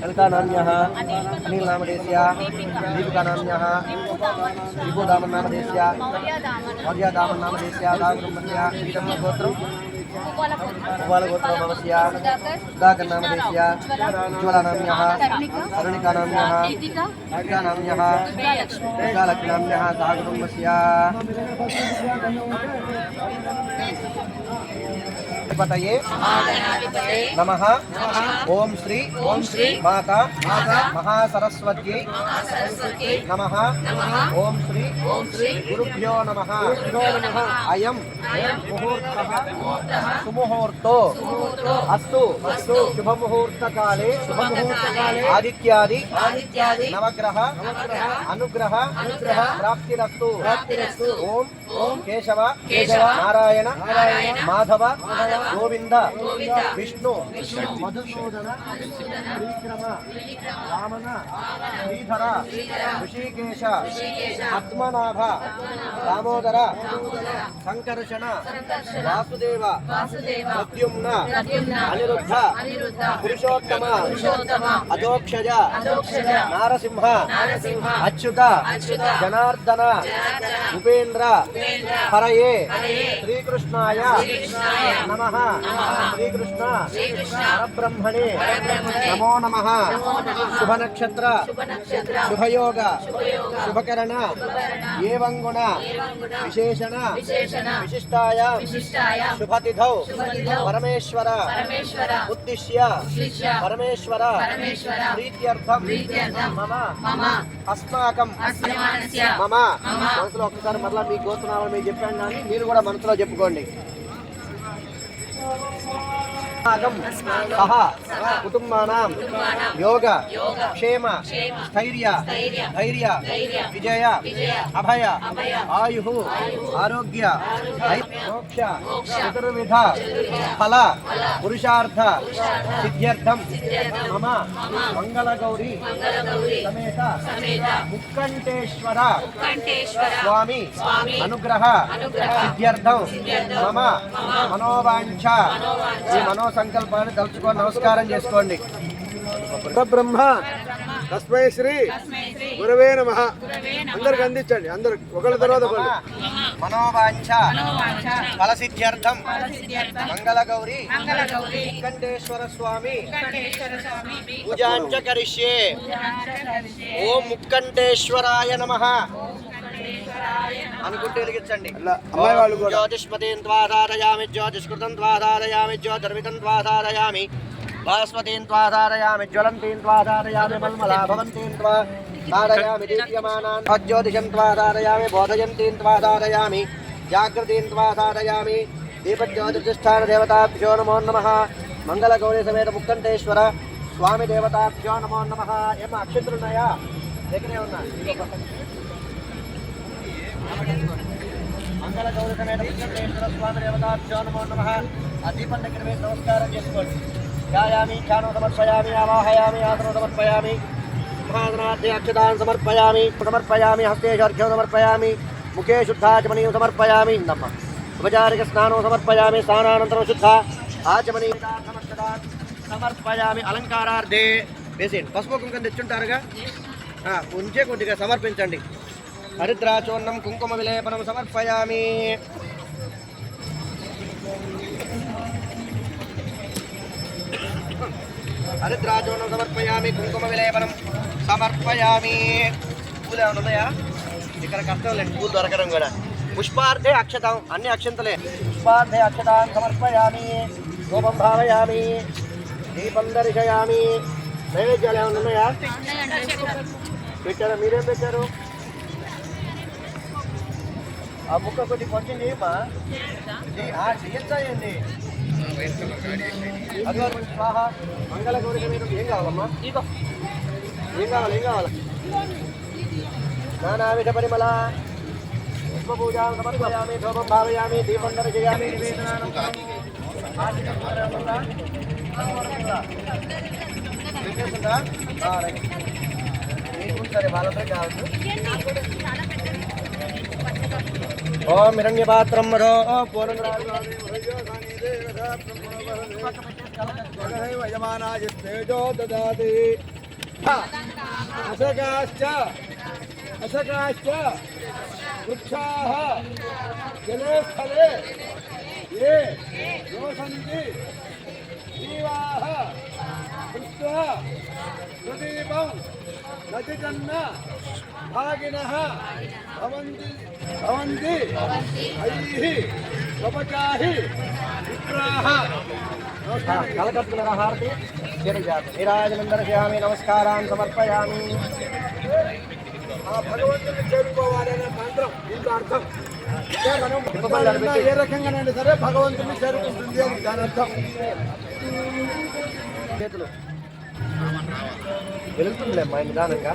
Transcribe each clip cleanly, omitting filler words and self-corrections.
ललितानाम्यः अनिलनामधेयस्य दीपिकानाम्यः दीपोदामन्नामधेयस्य मौर्यादामन्नामधेयस्य दागुरुम्बस्य ईदम्मगोत्रं गोपालगोत्रमवस्य सुधाकरनामधेयस्य उज्ज्वलानाम्यः करुणिकानाम्यः गीतानाम्यः विजयलक्ष्मीनाम्यः दागुरुम्बस्य पतये नमः। ओम श्री माता महासरस्वत्यै नमः। ओम श्री गुरुभ्यो नमः। अयं मुहूर्तः सुमुहूर्तो अस्तु शुभमुहूर्तकाले आदित्यादि नवग्रह अनुग्रह प्राप्तिरस्तु। ओम केशव नारायण माधव गोविंद विष्णु मधुसूदन श्रीक्रम वामन श्रीधर ऋषिकेश पद्मनाभ दामोदर संकर्षण वासुदेव प्रद्युम्न अनिरुद्ध पुरुषोत्तम अधोक्षज नारसिंह अच्युत जनार्दन उपेन्द्र हरये श्रीकृष्णाय नमः। श्रीकृष्ण परब्रह्मणे नमो नमः। शुभ नक्षत्र शुभयोग शुभकरण एवं गुण विशेषण विशिष्टायां शुभतिथौ परमेश्वर उद्दिश्य परमेश्वर प्रीत्यर्थं मम अस्माकं मम మనసులో ఒకసారి మరలా మీ గోత్రనామాలు మీకు చెప్పాను కానీ మీరు కూడా మనసులో చెప్పుకోండి. సహ కుటుంబానాం యోగ క్షేమ స్థైర్య ధైర్య విజయ అభయ ఆయు ఆరోగ్య మోక్ష చతుర్విధ ఫల పురుషార్థ సిద్ధ్యర్థం మమ మంగళగౌరీ సమేత ముక్కంటేశ్వర స్వామి అనుగ్రహ సిద్ధ్యర్థం మమ మనోవాంఛ ఈ మనో సంకల్పాన్ని తలుచుకొని నమస్కారం చేసుకోండి. బ్రహ్మ తస్మై శ్రీ గురవే నమః. అందరికి అందించండి. అందరు ఒకళ్ళ తర్వాత మనోవాంఛ ఫలసిద్ధ్యర్థం మంగళగౌరీ ముక్కంటేశ్వర స్వామి పూజాంచ కరిష్యే. ఓం ముక్కంటేశ్వరాయ నమః అనుకుంటే వెలిగించండి. జ్యోతిష్మతీం త్వాధారయామి జ్యోతిష్కృతం త్వాధారయామి జ్యోతిర్వితం త్వాధారయామి భాస్వతీం త్వాధారయామి జ్వలంతీం త్వాధారయామి మల్మలా భవంతీం త్వాధారయామి దీప్యమానాన్ జ్యోతిషం త్వాధారయామి బోధయంతీం త్వాధారయామి జాగృతీం త్వాధారయామి దీపజ్యోతిష్ఠాన దేవతాభ్యో నమో నమః. మంగళగౌరీ సమేత ముక్కంటేశ్వర స్వామి దేవతాభ్యో నమో నమః. ఏమో అక్షంతలున్నాయా? దగ్గరే ఉన్నా. మంగళగౌరీ సమేత ముక్కంటేశ్వర స్వామి దేవతాభ్యో నమో నమః. ఆ దీపం దగ్గర వేసి నమస్కారం చేసుకోండి. ధ్యాయామి ధ్యానం సమర్పయామి ఆవాహయామి ఆసనం సమర్పయామి మహాదనార్థే అక్షతాన్ సమర్పయామి హస్తేషు అర్ఘ్యం సమర్పయామి ముఖే శుద్ధాచమనీయం సమర్పయామి. నమ్మ ఉపచారిక స్నానం సమర్పయామి. స్నానానంతరం శుద్ధ ఆచమనీయం సమర్పయామి. అలంకారార్థే వేసేయండి. పసుపు కుంకుమ తెచ్చుంటారుగా ఉంచే కొద్దిగా సమర్పించండి. హరిద్రాచూర్ణం కుంకుమ విలేపనం సమర్పయామి. హరిద్రాచూర్ణం సమర్పయామి. కుంకుమ విలేపనం సమర్పయామి. పూలు ఏమైనా ఉన్నాయా? ఇక్కడ కష్టం లేదు పూలు దొరకడం కూడా. పుష్పార్థే అక్షతం అన్ని అక్షంతలే. పుష్పార్థే అక్షతాన్ సమర్పయామి. ధూపం భావయామి. దీపం దర్శయామి. నైవేద్యాలు ఏమైనా ఉన్నాయా? పెట్టారా? మీరేం పెట్టారు? ఆ ముక్క కొద్దిగా కొంచెం చేయమా చేయండి. అదివారు స్వాహ మంగళగౌరీ సమేతం. ఏం కావాలమ్మా? ఏం కావాలి? నానావిధ పరిమళ పుష్పపూజాం సమర్పయామి. ధూపం భావయామి. దీపం దర్శయామి. నివేదనానం సరే వాళ్ళతో కావచ్చు. ఓం హిరణ్యపాత్రం మధో పూర్ణ యజమానాయస్తేజో దదాతి అసకాశ్చ వృక్షాః జలే స్థలే ఏ యోసంతి జీవాః దృష్ట్వా ప్రదీపం నతికన్న భాగినః భవంతి ఐః స్వపచాః విప్రాః. కలకత్తుల హారతి నీరాజనం దర్శయామి నమస్కారాన్ని సమర్పయామి. ఆ భగవంతుని చేరుకోవాలనే మంత్రం దీంట్లో అర్థం. అంటే మనం ఏ రకంగానైనా సరే భగవంతుని చేరుకుంటుంది అని దాని అర్థం. చేతులు వెలుగుతుందిలే మా నిదానంగా,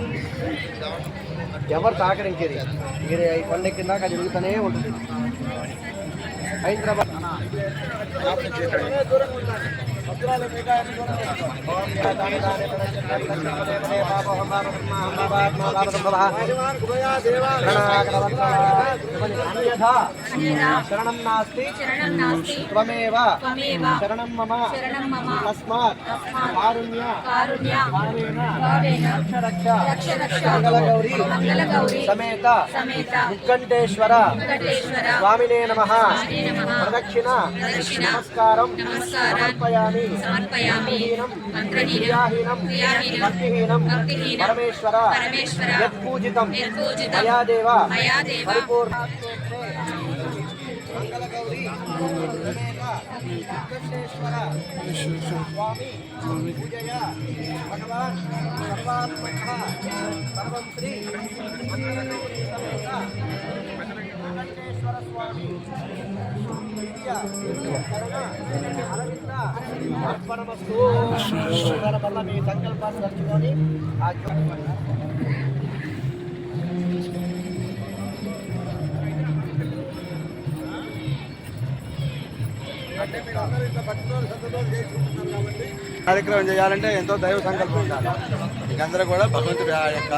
ఎవరు తాకరించేది మీరు ఈ పండెక్కిన దాకా అది వెలుగుతూనే ఉంటుంది. హైదరాబాద్ దూరంగా ఉండాలి. భద్రాల మేఘాన్ని శరణం నాస్తి త్వమేవ శరణం మమ తస్మాత్ కారుణ్య భావేన రక్ష మంగళగౌరీ సమేత ఉత్కంఠేశ్వర స్వామినే నమః. ప్రదక్షిణ నమస్కారం సమర్పయామి. మంత్రహీనం భక్తిహీనం పరమేశ్వర యత్పూజితం మయా దేవ పరిపూర్ణ. మంగళగౌరీ సమేత ఉత్కంఠేశ్వర స్వామి పూజయ భగవాన్ సర్వాత్మకః సర్వం శ్రీ మంగళగౌరీ సమేత వెంకటేశ్వర స్వామి అర్పణమస్తు. వల్ల మీ సంకల్పాన్ని నడుచుకొని అంటే మీరు అందరూ ఇట్లా భక్తులు సత్తులు చేసుకుంటున్నారు కాబట్టి కార్యక్రమం చేయాలంటే ఎంతో దైవ సంకల్పం ఉండాలి. ఇంకందరూ కూడా భగవంతుడి యొక్క